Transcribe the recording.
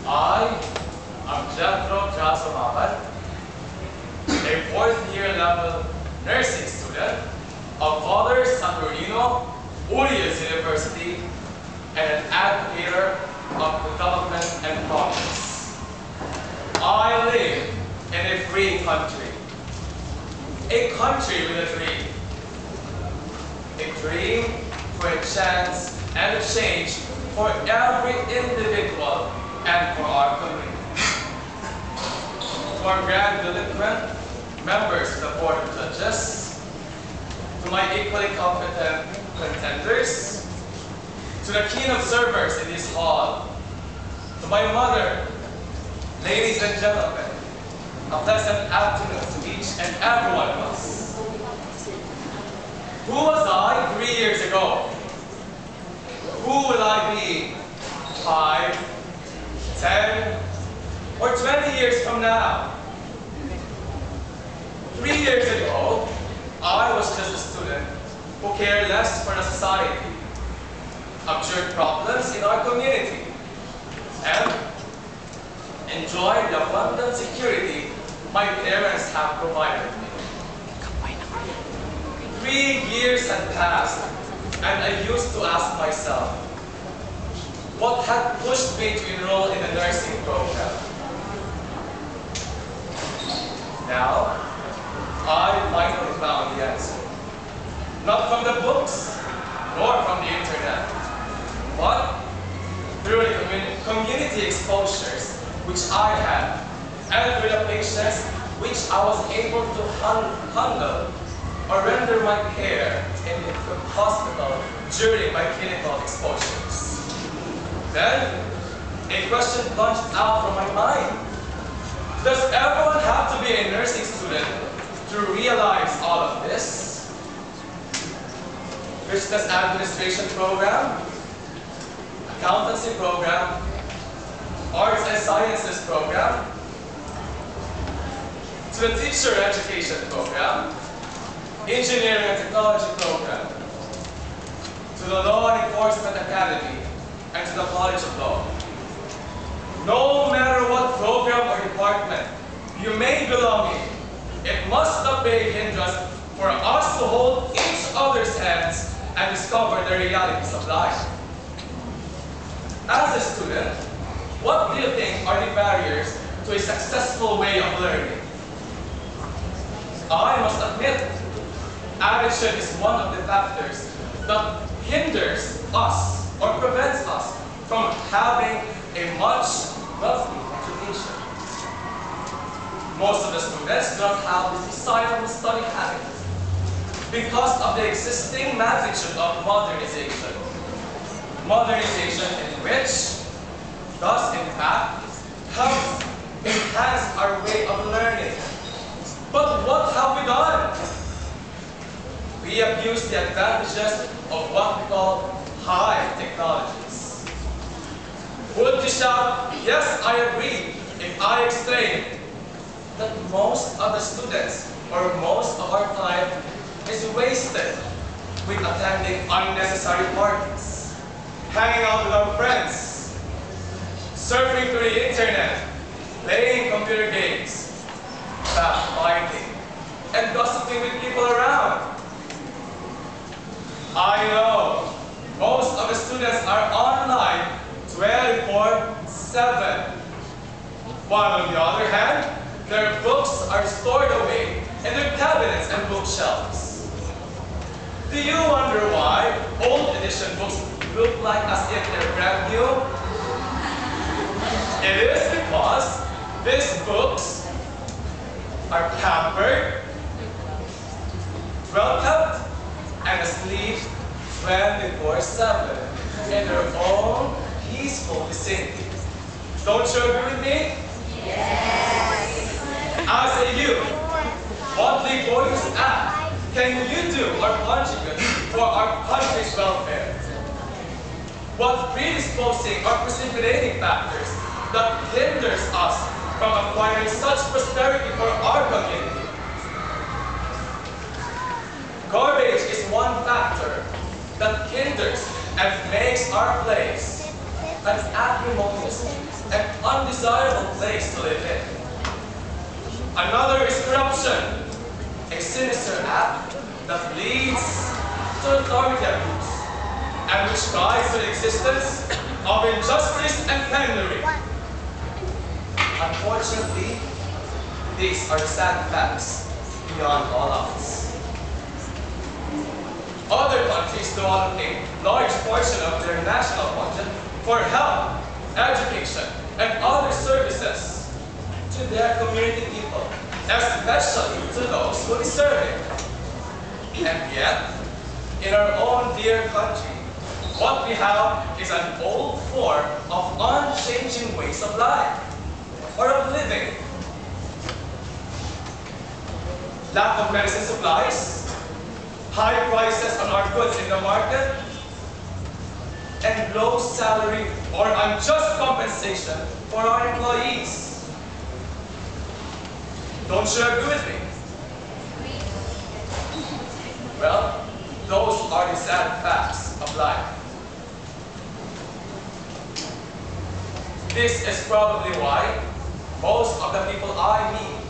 I am Jethro Jasomaman, a fourth-year level nursing student of Father Santorino, Urias University, and an advocator of development and progress. I live in a free country with a dream. A dream for a chance and a change for every individual and for our community. To our grand delinquent members of the Board of Judges, to my equally competent contenders, to the keen observers in this hall, to my mother, ladies and gentlemen, a pleasant afternoon to each and every one of us. Who was I 3 years ago? Who will I be 5, 10, or 20 years from now? 3 years ago, I was just a student who cared less for the society, observed problems in our community, and enjoyed the abundant security my parents have provided me. 3 years had passed, and I used to ask myself, what had pushed me to enroll in the nursing program? Now, I finally found the answer. Not from the books, nor from the internet, but through the community exposures which I had, and through the patients which I was able to handle or render my care in the hospital during my clinical exposures. Then, a question plunged out from my mind. Does everyone have to be a nursing student to realize all of this? Business administration program, accountancy program, arts and sciences program, to the teacher education program, engineering and technology program, to the law enforcement academy, and to the College of Law. No matter what program or department you may belong in, it must not be a hindrance for us to hold each other's hands and discover the realities of life. As a student, what do you think are the barriers to a successful way of learning? I must admit, addiction is one of the factors that hinders us or prevents us from having a much wealthy education. Most of the students do not have this desirable study habit because of the existing magnitude of modernization. Modernization in which does in fact help enhance our way of learning. But what have we done? We abuse the advantages of what we call high technologies. Would you shout, yes, I agree, if I explain that most of the students or most of our time is wasted with attending unnecessary parties, hanging out with our friends, surfing through the internet, playing computer games, backbiting, and gossiping with people around. I know most of the students are online 24/7, while on the other hand, their books are stored away in their cabinets and bookshelves. Do you wonder why old edition books look like as if they're brand new? It is because these books are pampered, well kept, and asleep 24/7 in their own peaceful vicinity. Don't you agree with me? Yes. As a youth, what laborious act can you do or contribute for our country's welfare? What predisposing or precipitating factors that hinders us from acquiring such prosperity for our community? Garbage is one factor that hinders and makes our place an acrimonious and undesirable place to live in. Another is corruption, a sinister act that leads to authoritarian rule and which guides the existence of injustice and penury. Unfortunately, these are the sad facts beyond all odds. Other countries do allocate large portion of their national budget for health, education, and other services to their community people, especially to those who deserve it. And yet, in our own dear country, what we have is an old form of unchanging ways of life, or of living. Lack of medicine supplies, high prices on our goods in the market, and low salary or unjust compensation for our employees. Don't you agree with me? Well, those are the sad facts of life. This is probably why most of the people I meet